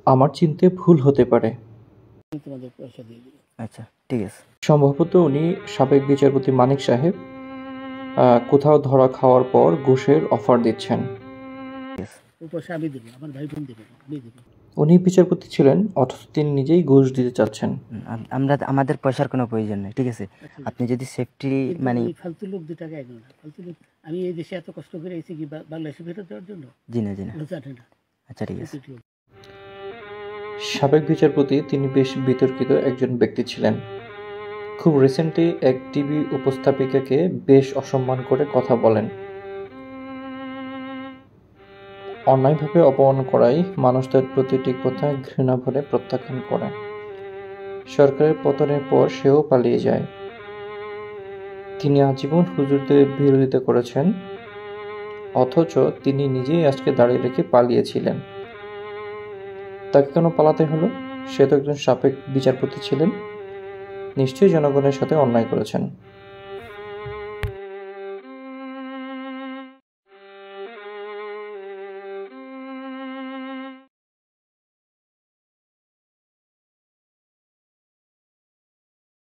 আমার চিনতে ভুল হতে পারে। আচ্ছা, ঠিক আছে। সম্ভবত উনি সাবেক বিচারপতি মানিক সাহেব কোথাও ধরা খাওয়ার পর ঘুষের অফার দিচ্ছেন। উনি বিচারপতি ছিলেন অথচ তিনি নিজেই ঘুষ দিতে চাচ্ছেন। আমরা আমাদের পয়সার কোনো প্রয়োজন নেই, ঠিক আছে? আপনি যদি সেফটি মানে ফালতু লোক 2 টাকা একজন ফালতু লোক। আমি এই দেশে এত কষ্ট করে এসেছি কি বাংলাদেশে ফেরত দেওয়ার জন্য? জি না। আচ্ছা, ঠিক আছে। সাবেক বিচারপতি তিনি বেশ বিতর্কিত একজন ব্যক্তি ছিলেন। খুব রিসেন্টলি এক টিভি উপস্থাপিকাকে বেশ অসম্মান করে কথা বলেন। অন্যায়ভাবে অপমান করায় মানুষ তার প্রতিটি কথা ঘৃণা ভরে প্রত্যাখ্যান করে। সরকারের পতনের পর সেও পালিয়ে যায়। তিনি আজীবন হুজুরদের বিরোধিতা করেছেন, অথচ তিনি নিজেই আজকে দাঁড়িয়ে রেখে পালিয়েছিলেন। তাকে কেন পালাতে হলো? সে তো একজন সাবেক বিচারপতি ছিলেন, নিশ্চয়ই জনগণের সাথে অন্যায় করেছেন।